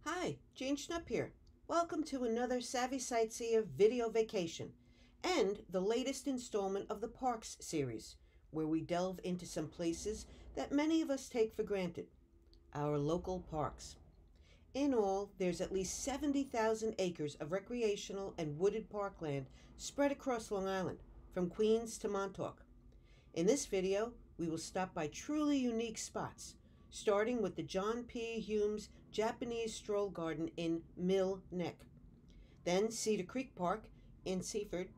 Hi, Jean Schnupp here. Welcome to another Savvy Sightseer video vacation and the latest installment of the Parks series, where we delve into some places that many of us take for granted, our local parks. In all, there's at least 70,000 acres of recreational and wooded parkland spread across Long Island, from Queens to Montauk. In this video, we will stop by truly unique spots, starting with the John P. Hume's Japanese Stroll Garden in Mill Neck, then Cedar Creek Park in Seaford,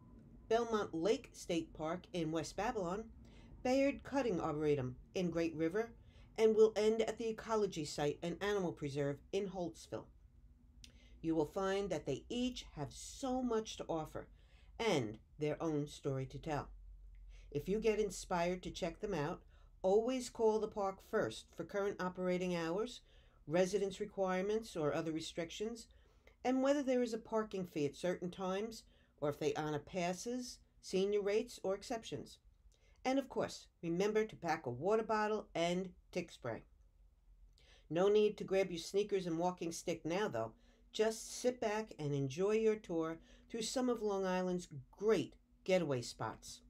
Belmont Lake State Park in West Babylon, Bayard Cutting Arboretum in Great River, and we'll end at the Ecology site and animal preserve in Holtsville. You will find that they each have so much to offer and their own story to tell. If you get inspired to check them out, always call the park first for current operating hours, residence requirements or other restrictions, and whether there is a parking fee at certain times, or if they honor passes, senior rates, or exceptions. And of course, remember to pack a water bottle and tick spray. No need to grab your sneakers and walking stick now, though. Just sit back and enjoy your tour through some of Long Island's great getaway spots.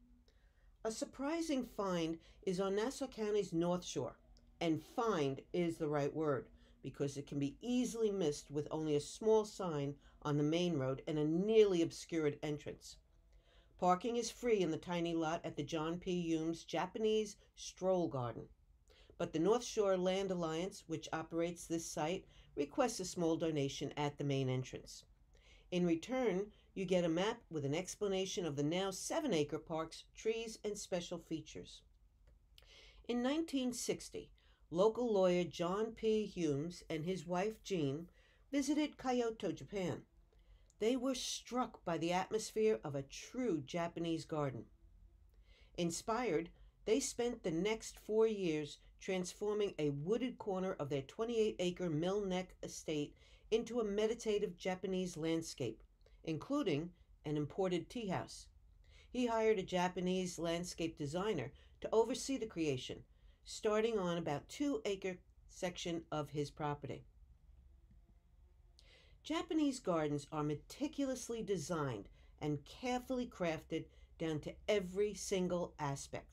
A surprising find is on Nassau County's North Shore, and find is the right word because it can be easily missed with only a small sign on the main road and a nearly obscured entrance. Parking is free in the tiny lot at the John P. Hume's Japanese Stroll Garden, but the North Shore Land Alliance, which operates this site, requests a small donation at the main entrance. In return, you get a map with an explanation of the now 7-acre park's trees and special features. In 1960, local lawyer John P. Humes and his wife Jean visited Kyoto, Japan. They were struck by the atmosphere of a true Japanese garden. Inspired, they spent the next 4 years transforming a wooded corner of their 28-acre Mill Neck estate into a meditative Japanese landscape, including an imported tea house. He hired a Japanese landscape designer to oversee the creation, starting on about 2-acre section of his property. Japanese gardens are meticulously designed and carefully crafted down to every single aspect.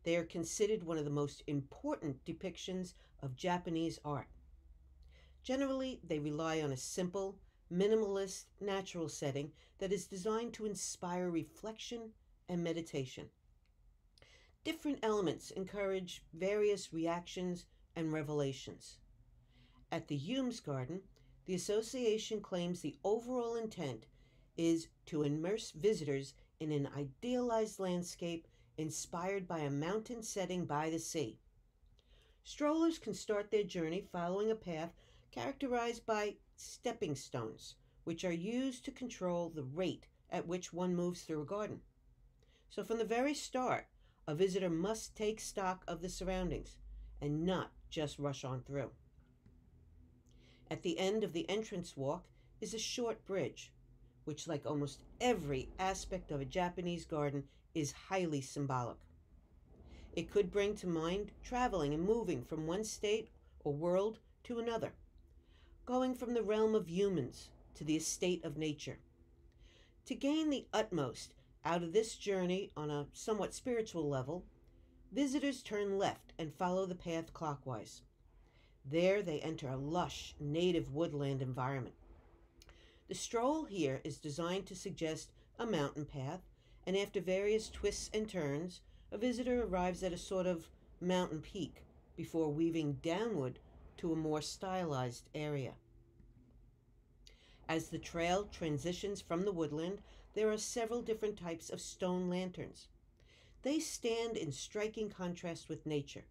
They are considered one of the most important depictions of Japanese art. Generally, they rely on a simple, minimalist, natural setting that is designed to inspire reflection and meditation. Different elements encourage various reactions and revelations. At the Humes Garden, the association claims the overall intent is to immerse visitors in an idealized landscape inspired by a mountain setting by the sea. Strollers can start their journey following a path characterized by stepping stones, which are used to control the rate at which one moves through a garden. So from the very start, a visitor must take stock of the surroundings and not just rush on through. At the end of the entrance walk is a short bridge, which, like almost every aspect of a Japanese garden, is highly symbolic. It could bring to mind traveling and moving from one state or world to another, going from the realm of humans to the estate of nature. To gain the utmost out of this journey on a somewhat spiritual level, visitors turn left and follow the path clockwise. There they enter a lush, native woodland environment. The stroll here is designed to suggest a mountain path, and after various twists and turns, a visitor arrives at a sort of mountain peak before weaving downward to a more stylized area. As the trail transitions from the woodland, there are several different types of stone lanterns. They stand in striking contrast with nature.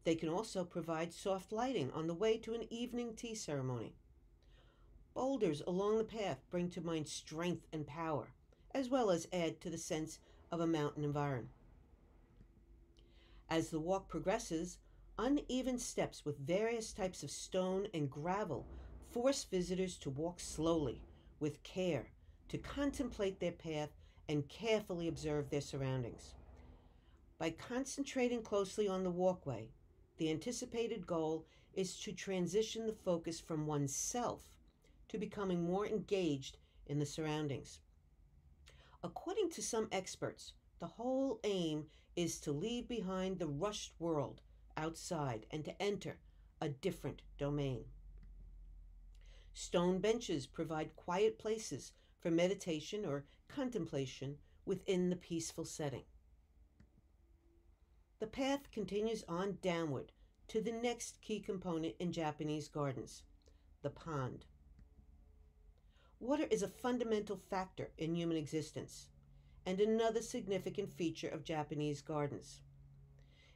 They can also provide soft lighting on the way to an evening tea ceremony. Boulders along the path bring to mind strength and power, as well as add to the sense of a mountain environment. As the walk progresses, uneven steps with various types of stone and gravel force visitors to walk slowly, with care, to contemplate their path and carefully observe their surroundings. By concentrating closely on the walkway, the anticipated goal is to transition the focus from oneself to becoming more engaged in the surroundings. According to some experts, the whole aim is to leave behind the rushed world outside and to enter a different domain. Stone benches provide quiet places for meditation or contemplation within the peaceful setting. The path continues on downward to the next key component in Japanese gardens, the pond. Water is a fundamental factor in human existence and another significant feature of Japanese gardens.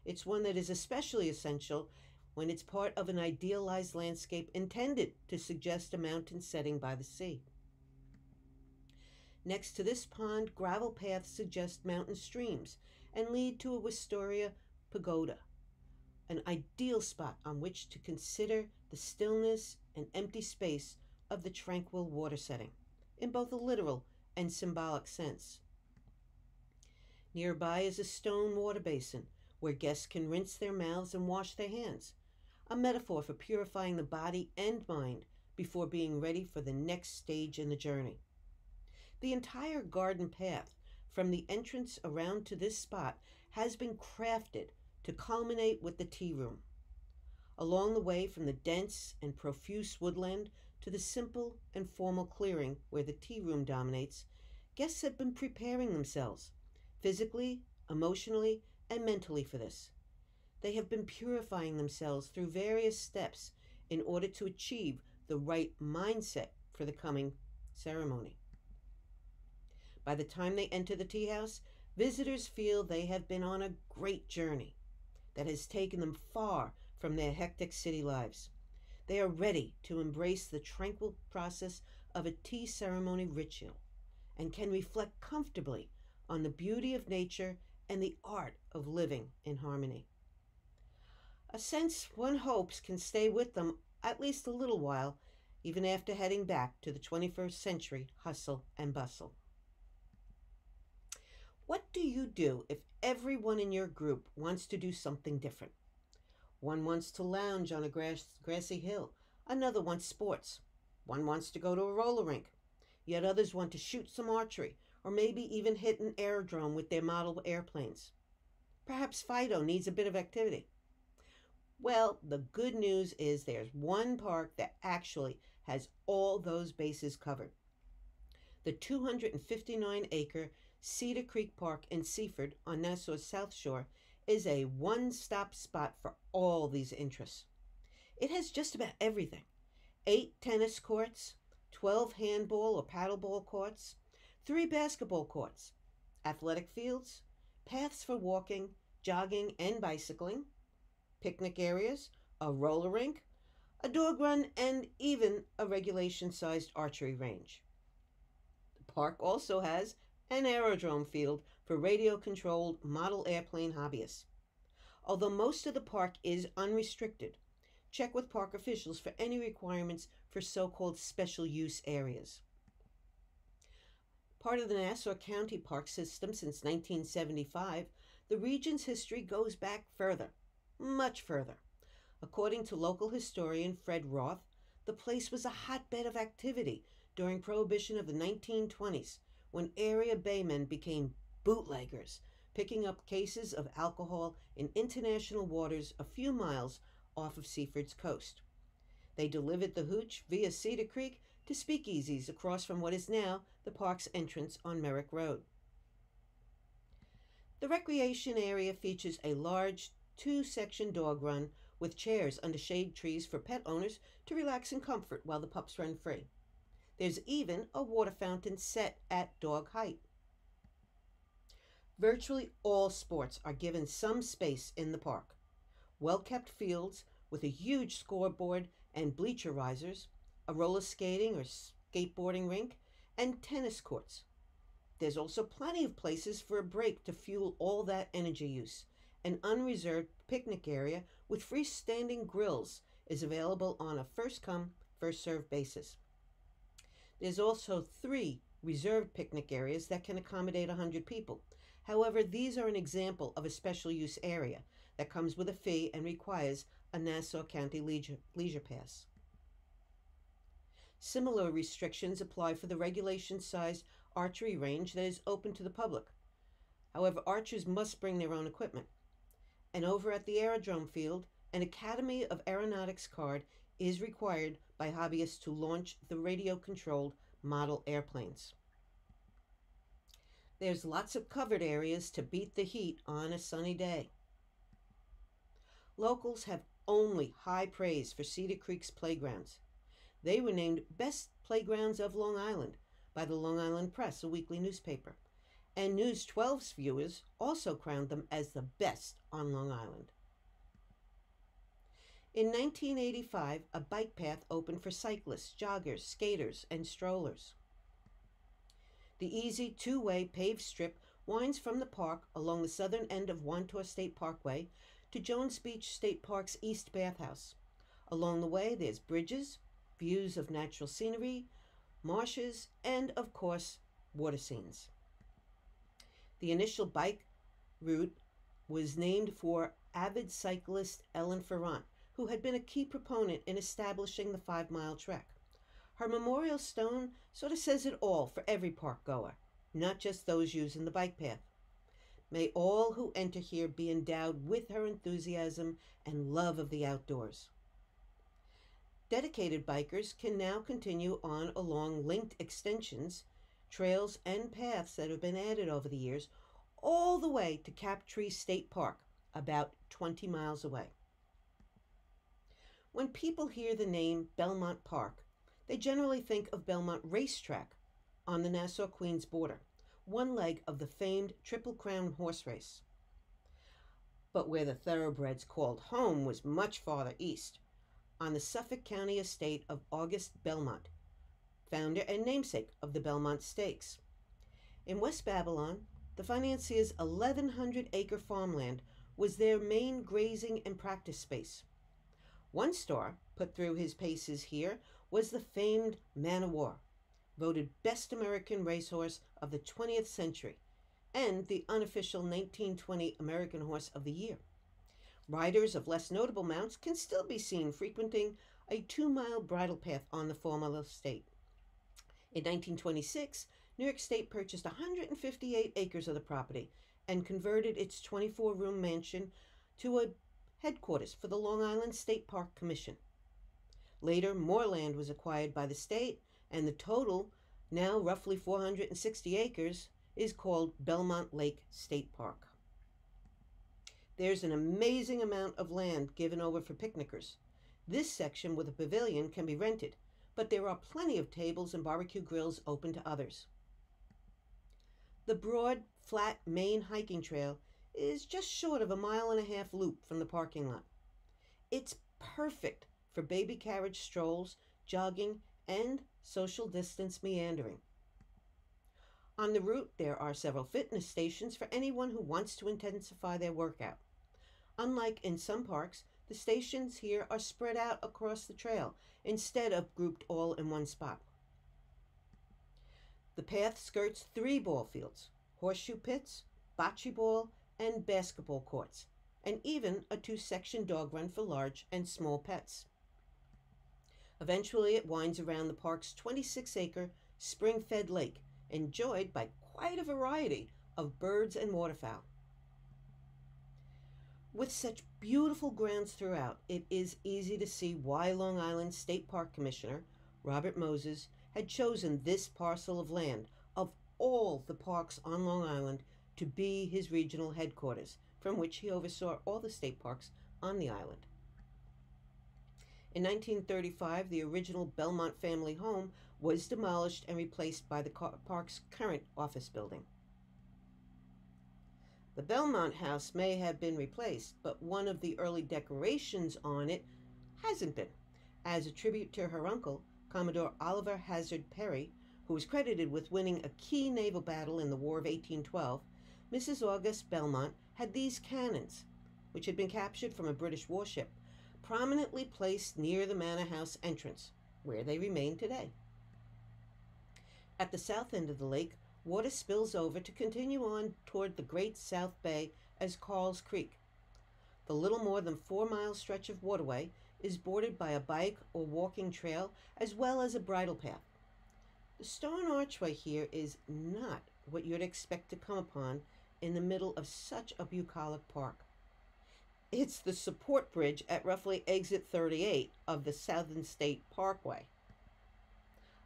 It's one that is especially essential when it's part of an idealized landscape intended to suggest a mountain setting by the sea. Next to this pond, gravel paths suggest mountain streams and lead to a wisteria pagoda, an ideal spot on which to consider the stillness and empty space of the tranquil water setting, in both a literal and symbolic sense. Nearby is a stone water basin where guests can rinse their mouths and wash their hands, a metaphor for purifying the body and mind before being ready for the next stage in the journey. The entire garden path, from the entrance around to this spot, has been crafted to culminate with the tea room. Along the way from the dense and profuse woodland to the simple and formal clearing where the tea room dominates, guests have been preparing themselves, physically, emotionally, and mentally for this. They have been purifying themselves through various steps in order to achieve the right mindset for the coming ceremony. By the time they enter the tea house, visitors feel they have been on a great journey that has taken them far from their hectic city lives. They are ready to embrace the tranquil process of a tea ceremony ritual and can reflect comfortably on the beauty of nature and the art of living in harmony. A sense one hopes can stay with them at least a little while, even after heading back to the 21st century hustle and bustle. What do you do if everyone in your group wants to do something different? One wants to lounge on a grassy hill. Another wants sports. One wants to go to a roller rink. Yet others want to shoot some archery, or maybe even hit an aerodrome with their model airplanes. Perhaps Fido needs a bit of activity. Well, the good news is there's one park that actually has all those bases covered. The 259-acre Cedar Creek Park in Seaford on Nassau's South Shore is a one-stop spot for all these interests. It has just about everything. 8 tennis courts, 12 handball or paddleball courts, 3 basketball courts, athletic fields, paths for walking, jogging, and bicycling, picnic areas, a roller rink, a dog run, and even a regulation-sized archery range. The park also has an aerodrome field for radio-controlled model airplane hobbyists. Although most of the park is unrestricted, check with park officials for any requirements for so-called special use areas. Part of the Nassau County Park System since 1975, the region's history goes back further, much further. According to local historian Fred Roth, the place was a hotbed of activity during Prohibition of the 1920s, when area baymen became bootleggers, picking up cases of alcohol in international waters a few miles off of Seaford's coast. They delivered the hooch via Cedar Creek to speakeasies across from what is now the park's entrance on Merrick Road. The recreation area features a large 2-section dog run with chairs under shade trees for pet owners to relax in comfort while the pups run free. There's even a water fountain set at dog height. Virtually all sports are given some space in the park. Well-kept fields with a huge scoreboard and bleacher risers, a roller skating or skateboarding rink, and tennis courts. There's also plenty of places for a break to fuel all that energy use. An unreserved picnic area with freestanding grills is available on a first-come, first-served basis. There's also 3 reserved picnic areas that can accommodate 100 people. However, these are an example of a special use area that comes with a fee and requires a Nassau County leisure pass. Similar restrictions apply for the regulation-sized archery range that is open to the public. However, archers must bring their own equipment. And over at the aerodrome field, an Academy of Aeronautics card is required by hobbyists to launch the radio-controlled model airplanes. There's lots of covered areas to beat the heat on a sunny day. Locals have only high praise for Cedar Creek's playgrounds. They were named Best Playgrounds of Long Island by the Long Island Press, a weekly newspaper. And News 12's viewers also crowned them as the best on Long Island. In 1985, a bike path opened for cyclists, joggers, skaters, and strollers. The easy two-way paved strip winds from the park along the southern end of Wantor State Parkway to Jones Beach State Park's East Bathhouse. Along the way, there's bridges, views of natural scenery, marshes, and, of course, water scenes. The initial bike route was named for avid cyclist Ellen Ferrant, who had been a key proponent in establishing the 5-mile trek. Her memorial stone sort of says it all for every park goer, not just those using the bike path. May all who enter here be endowed with her enthusiasm and love of the outdoors. Dedicated bikers can now continue on along linked extensions, trails, and paths that have been added over the years, all the way to Captree State Park, about 20 miles away. When people hear the name Belmont Park, they generally think of Belmont Racetrack on the Nassau-Queens border, one leg of the famed Triple Crown horse race. But where the thoroughbreds called home was much farther east, on the Suffolk County estate of August Belmont, founder and namesake of the Belmont Stakes. In West Babylon, the financier's 1,100-acre farmland was their main grazing and practice space. One star put through his paces here was the famed Man o' War, voted Best American Racehorse of the 20th century, and the unofficial 1920 American Horse of the Year. Riders of less notable mounts can still be seen frequenting a 2-mile bridle path on the former estate. In 1926, New York State purchased 158 acres of the property and converted its 24-room mansion to a headquarters for the Long Island State Park Commission. Later, more land was acquired by the state, and the total, now roughly 460 acres, is called Belmont Lake State Park. There's an amazing amount of land given over for picnickers. This section with a pavilion can be rented, but there are plenty of tables and barbecue grills open to others. The broad, flat main hiking trail is just short of a 1.5-mile loop from the parking lot. It's perfect for baby carriage strolls, jogging, and social distance meandering. On the route, there are several fitness stations for anyone who wants to intensify their workout. Unlike in some parks, the stations here are spread out across the trail instead of grouped all in one spot. The path skirts 3 ball fields, horseshoe pits, bocce ball, and basketball courts, and even a 2-section dog run for large and small pets. Eventually, it winds around the park's 26-acre spring-fed lake, enjoyed by quite a variety of birds and waterfowl. With such beautiful grounds throughout, it is easy to see why Long Island State Park Commissioner Robert Moses had chosen this parcel of land of all the parks on Long Island to be his regional headquarters, from which he oversaw all the state parks on the island. In 1935, the original Belmont family home was demolished and replaced by the park's current office building. The Belmont House may have been replaced, but one of the early decorations on it hasn't been. As a tribute to her uncle, Commodore Oliver Hazard Perry, who was credited with winning a key naval battle in the War of 1812, Mrs. August Belmont had these cannons, which had been captured from a British warship, prominently placed near the manor house entrance, where they remain today. At the south end of the lake, water spills over to continue on toward the Great South Bay as Carl's Creek. The little more than 4 mile stretch of waterway is bordered by a bike or walking trail as well as a bridle path. The stone archway here is not what you'd expect to come upon in the middle of such a bucolic park. It's the support bridge at roughly exit 38 of the Southern State Parkway.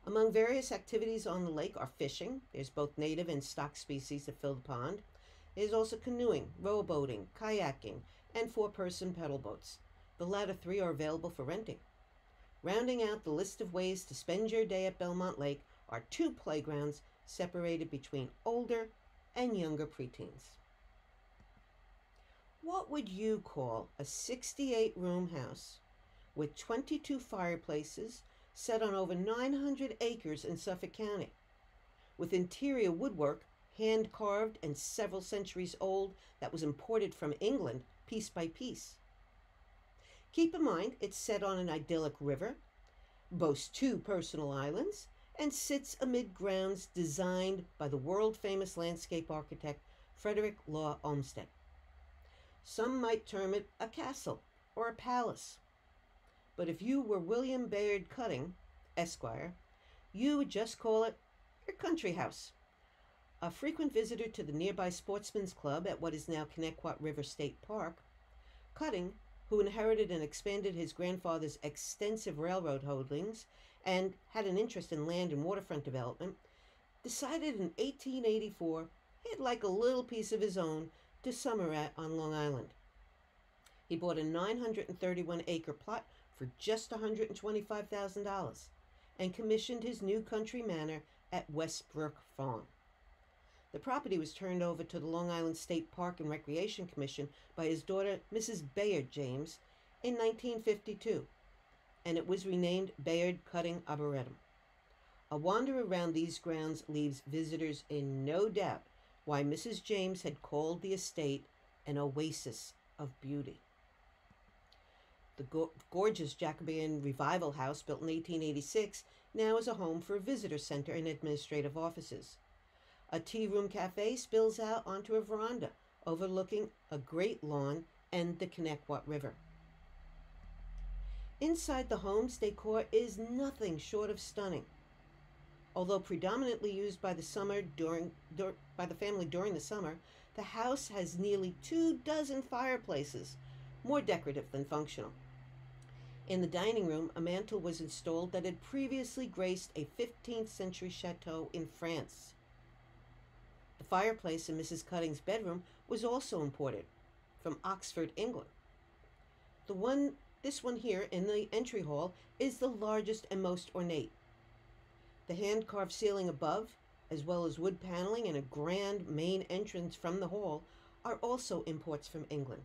Among various activities on the lake are fishing. There's both native and stock species that fill the pond. There's also canoeing, rowboating, kayaking, and four-person pedal boats. The latter three are available for renting. Rounding out the list of ways to spend your day at Belmont Lake are two playgrounds separated between older and younger preteens. What would you call a 68-room house with 22 fireplaces set on over 900 acres in Suffolk County, with interior woodwork hand-carved and several centuries old that was imported from England piece by piece? Keep in mind it's set on an idyllic river, boasts two personal islands, and sits amid grounds designed by the world-famous landscape architect Frederick Law Olmsted. Some might term it a castle or a palace. But if you were William Bayard Cutting, Esquire, you would just call it your country house. A frequent visitor to the nearby Sportsman's Club at what is now Connecticut River State Park, Cutting, who inherited and expanded his grandfather's extensive railroad holdings and had an interest in land and waterfront development, decided in 1884 he'd like a little piece of his own to summer at on Long Island. He bought a 931-acre plot for just $125,000 and commissioned his new country manor at Westbrook Farm. The property was turned over to the Long Island State Park and Recreation Commission by his daughter, Mrs. Bayard James, in 1952, and it was renamed Bayard Cutting Arboretum. A wander around these grounds leaves visitors in no doubt why Mrs. James had called the estate an oasis of beauty. The gorgeous Jacobean Revival House, built in 1886, now is a home for a visitor center and administrative offices. A tea room cafe spills out onto a veranda overlooking a great lawn and the Connecticut River. Inside the home's decor is nothing short of stunning. Although predominantly used by the family during the summer, the house has nearly 24 fireplaces, more decorative than functional. In the dining room, a mantel was installed that had previously graced a 15th century chateau in France. The fireplace in Mrs. Cutting's bedroom was also imported from Oxford, England. This one here in the entry hall is the largest and most ornate. The hand-carved ceiling above, as well as wood paneling and a grand main entrance from the hall, are also imports from England.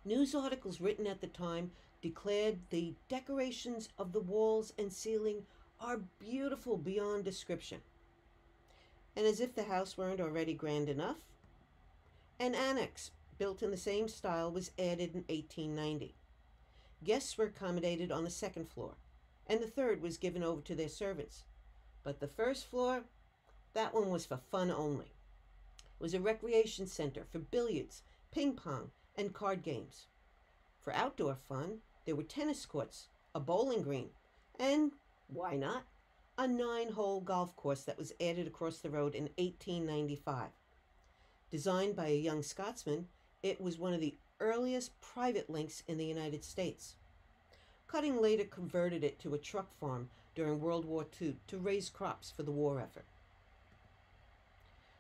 News articles written at the time declared the decorations of the walls and ceiling are beautiful beyond description. And as if the house weren't already grand enough, an annex built in the same style was added in 1890. Guests were accommodated on the second floor, and the third was given over to their servants. But the first floor, that one was for fun only. It was a recreation center for billiards, ping pong, and card games. For outdoor fun, there were tennis courts, a bowling green, and, why not, a 9-hole golf course that was added across the road in 1895. Designed by a young Scotsman, it was one of the earliest private links in the United States. Cutting later converted it to a truck farm during World War II to raise crops for the war effort.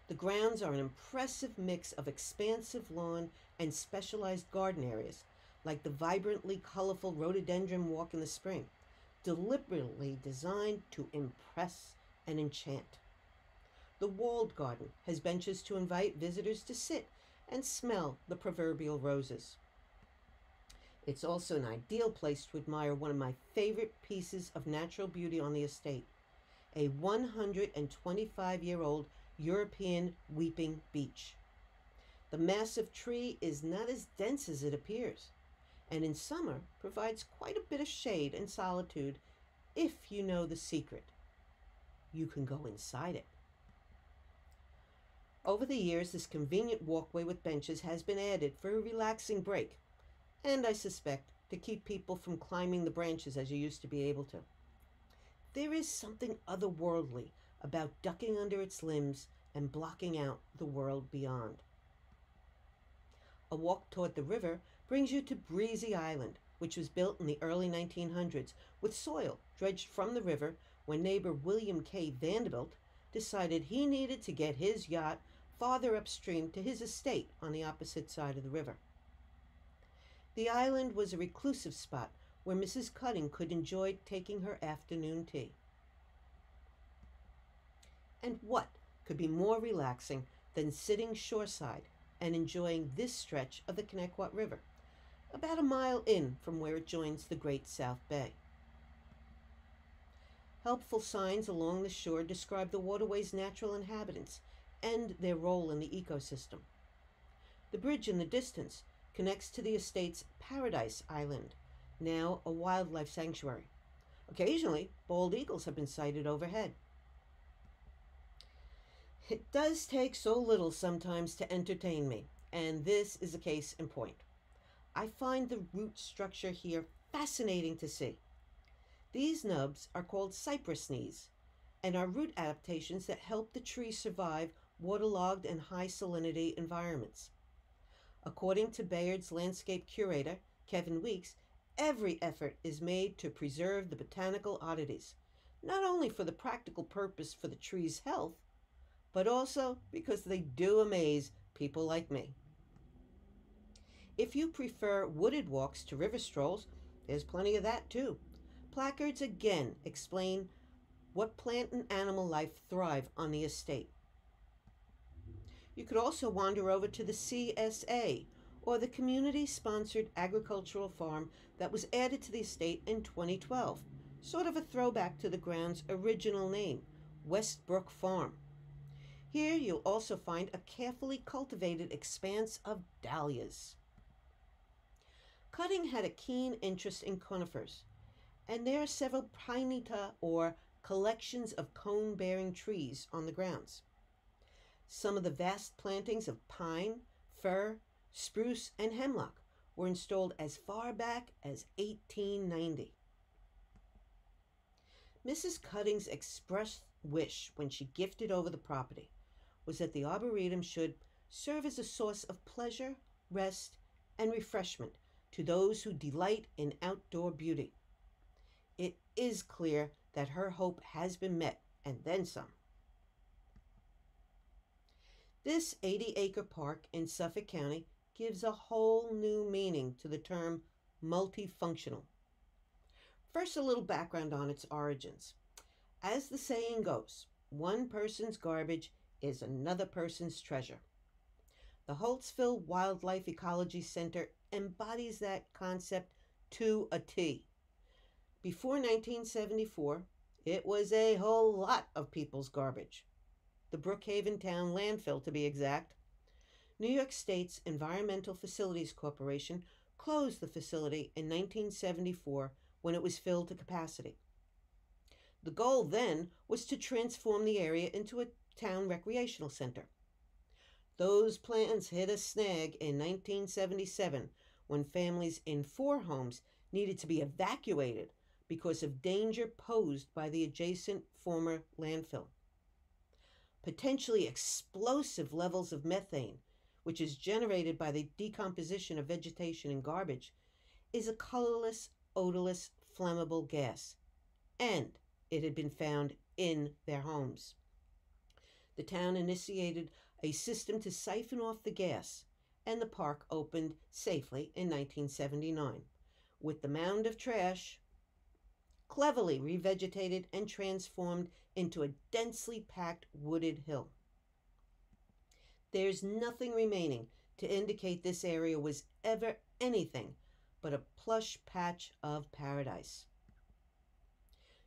The grounds are an impressive mix of expansive lawn and specialized garden areas, like the vibrantly colorful rhododendron walk in the spring, deliberately designed to impress and enchant. The walled garden has benches to invite visitors to sit and smell the proverbial roses. It's also an ideal place to admire one of my favorite pieces of natural beauty on the estate, a 125-year-old European weeping beech. The massive tree is not as dense as it appears, and in summer provides quite a bit of shade and solitude if you know the secret. You can go inside it. Over the years, this convenient walkway with benches has been added for a relaxing break, and I suspect to keep people from climbing the branches as you used to be able to. There is something otherworldly about ducking under its limbs and blocking out the world beyond. A walk toward the river brings you to Breezy Island, which was built in the early 1900s with soil dredged from the river when neighbor William K. Vanderbilt decided he needed to get his yacht farther upstream to his estate on the opposite side of the river. The island was a reclusive spot where Mrs. Cutting could enjoy taking her afternoon tea. And what could be more relaxing than sitting shoreside and enjoying this stretch of the Connecticut River, about a mile in from where it joins the Great South Bay? Helpful signs along the shore describe the waterway's natural inhabitants and their role in the ecosystem. The bridge in the distance connects to the estate's Paradise Island, now a wildlife sanctuary. Occasionally, bald eagles have been sighted overhead. It does take so little sometimes to entertain me, and this is a case in point. I find the root structure here fascinating to see. These nubs are called cypress knees and are root adaptations that help the tree survive waterlogged and high salinity environments. According to Bayard's landscape curator, Kevin Weeks, every effort is made to preserve the botanical oddities, not only for the practical purpose for the tree's health, but also because they do amaze people like me. If you prefer wooded walks to river strolls, there's plenty of that too. Placards again explain what plant and animal life thrive on the estate. You could also wander over to the CSA, or the community-sponsored agricultural farm that was added to the estate in 2012, sort of a throwback to the ground's original name, Westbrook Farm. Here you'll also find a carefully cultivated expanse of dahlias. Cutting had a keen interest in conifers, and there are several pinnata, or collections of cone-bearing trees, on the grounds. Some of the vast plantings of pine, fir, spruce, and hemlock were installed as far back as 1890. Mrs. Cutting's expressed wish when she gifted over the property was that the Arboretum should serve as a source of pleasure, rest, and refreshment to those who delight in outdoor beauty. It is clear that her hope has been met, and then some. This 80-acre park in Suffolk County gives a whole new meaning to the term multifunctional. First, a little background on its origins. As the saying goes, one person's garbage is another person's treasure. The Holtsville Wildlife Ecology Center embodies that concept to a T. Before 1974, it was a whole lot of people's garbage. The Brookhaven Town landfill, to be exact. New York State's Environmental Facilities Corporation closed the facility in 1974 when it was filled to capacity. The goal then was to transform the area into a town recreational center. Those plans hit a snag in 1977 when families in 4 homes needed to be evacuated because of danger posed by the adjacent former landfill. Potentially explosive levels of methane, which is generated by the decomposition of vegetation and garbage, is a colorless, odorless, flammable gas, and it had been found in their homes. The town initiated a system to siphon off the gas, and the park opened safely in 1979, with the mound of trash cleverly revegetated and transformed into a densely packed wooded hill. There's nothing remaining to indicate this area was ever anything but a plush patch of paradise.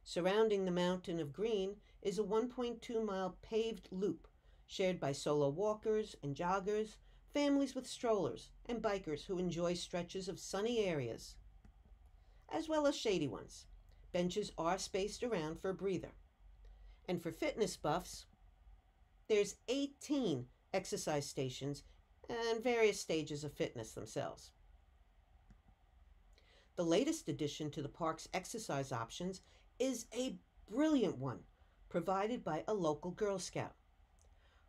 Surrounding the mountain of green is a 1.2-mile paved loop shared by solo walkers and joggers, families with strollers, and bikers who enjoy stretches of sunny areas, as well as shady ones. Benches are spaced around for a breather. And for fitness buffs, there's 18 exercise stations, and various stages of fitness themselves. The latest addition to the park's exercise options is a brilliant one provided by a local Girl Scout.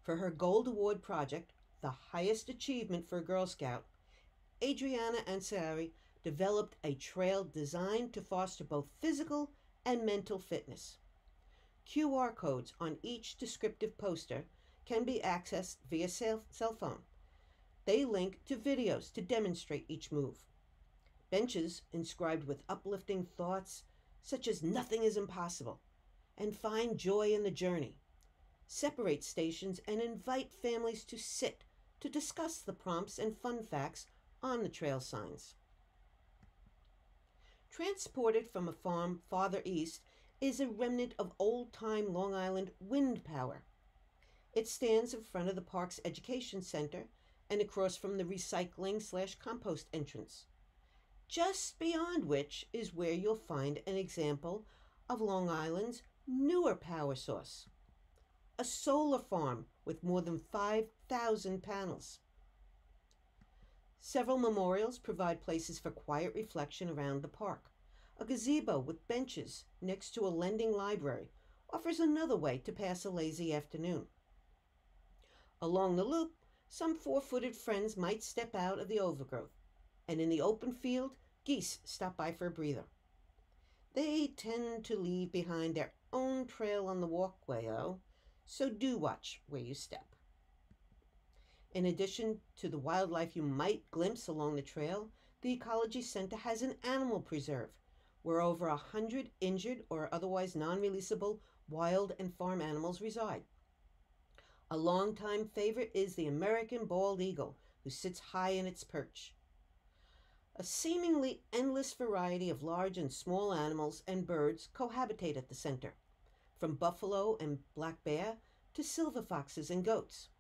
For her Gold Award project, the highest achievement for a Girl Scout, Adriana Ansari developed a trail designed to foster both physical and mental fitness. QR codes on each descriptive poster can be accessed via cell phone. They link to videos to demonstrate each move. Benches inscribed with uplifting thoughts such as "nothing is impossible" and "find joy in the journey" separate stations and invite families to sit to discuss the prompts and fun facts on the trail signs. Transported from a farm farther east is a remnant of old-time Long Island wind power. It stands in front of the park's education center and across from the recycling/compost entrance, just beyond which is where you'll find an example of Long Island's newer power source, a solar farm with more than 5,000 panels. Several memorials provide places for quiet reflection around the park. A gazebo with benches next to a lending library offers another way to pass a lazy afternoon. Along the loop, some four-footed friends might step out of the overgrowth, and in the open field, geese stop by for a breather. They tend to leave behind their own trail on the walkway, though, so do watch where you step. In addition to the wildlife you might glimpse along the trail, the Ecology Center has an animal preserve where over 100 injured or otherwise non-releasable wild and farm animals reside. A longtime favorite is the American bald eagle, who sits high in its perch. A seemingly endless variety of large and small animals and birds cohabitate at the center, from buffalo and black bear to silver foxes and goats.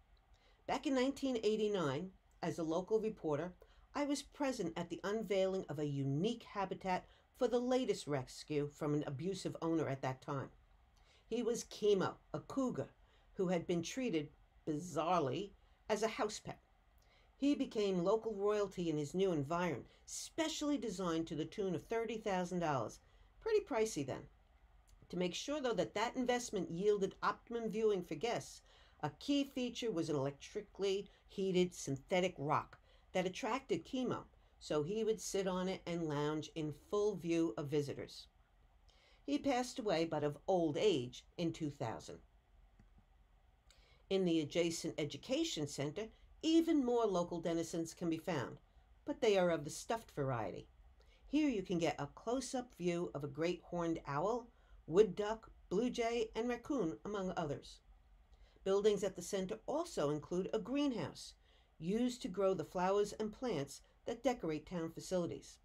Back in 1989, as a local reporter, I was present at the unveiling of a unique habitat for the latest rescue from an abusive owner at that time. He was Chemo, a cougar, who had been treated, bizarrely, as a house pet. He became local royalty in his new environment, specially designed to the tune of $30,000. Pretty pricey then. To make sure, though, that investment yielded optimum viewing for guests, a key feature was an electrically heated synthetic rock that attracted Chemo, so he would sit on it and lounge in full view of visitors. He passed away, but of old age, in 2000. In the adjacent education center, even more local denizens can be found, but they are of the stuffed variety. Here you can get a close-up view of a great horned owl, wood duck, blue jay, and raccoon, among others. Buildings at the center also include a greenhouse, used to grow the flowers and plants that decorate town facilities.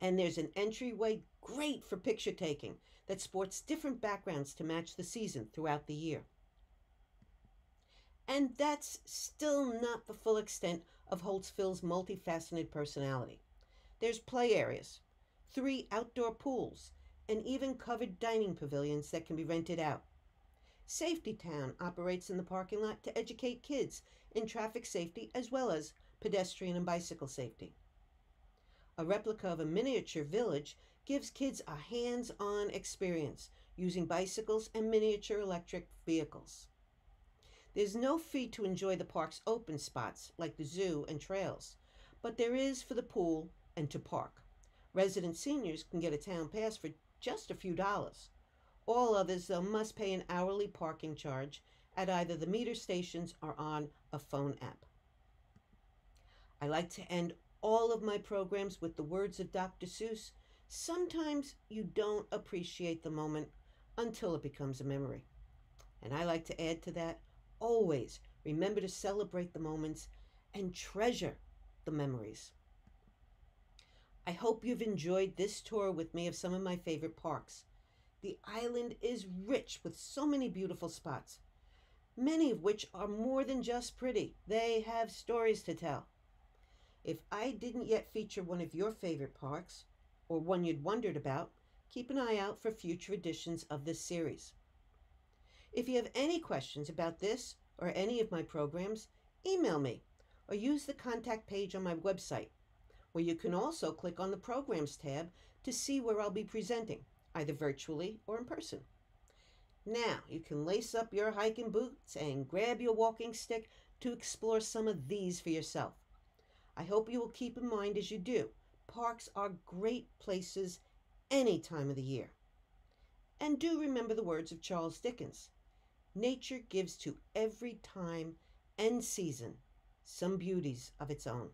And there's an entryway great for picture taking that sports different backgrounds to match the season throughout the year. And that's still not the full extent of Holtsville's multifaceted personality. There's play areas, 3 outdoor pools, and even covered dining pavilions that can be rented out. Safety Town operates in the parking lot to educate kids in traffic safety as well as pedestrian and bicycle safety. A replica of a miniature village gives kids a hands-on experience using bicycles and miniature electric vehicles. There's no fee to enjoy the park's open spots like the zoo and trails, but there is for the pool and to park. Resident seniors can get a town pass for just a few dollars. All others, though, must pay an hourly parking charge at either the meter stations or on a phone app. I like to end all of my programs with the words of Dr. Seuss. Sometimes you don't appreciate the moment until it becomes a memory. And I like to add to that, always remember to celebrate the moments and treasure the memories. I hope you've enjoyed this tour with me of some of my favorite parks. The island is rich with so many beautiful spots, many of which are more than just pretty. They have stories to tell. If I didn't yet feature one of your favorite parks, or one you'd wondered about, keep an eye out for future editions of this series. If you have any questions about this or any of my programs, email me or use the contact page on my website, where you can also click on the Programs tab to see where I'll be presenting, either virtually or in person. Now you can lace up your hiking boots and grab your walking stick to explore some of these for yourself. I hope you will keep in mind as you do, parks are great places any time of the year. And do remember the words of Charles Dickens: nature gives to every time and season some beauties of its own.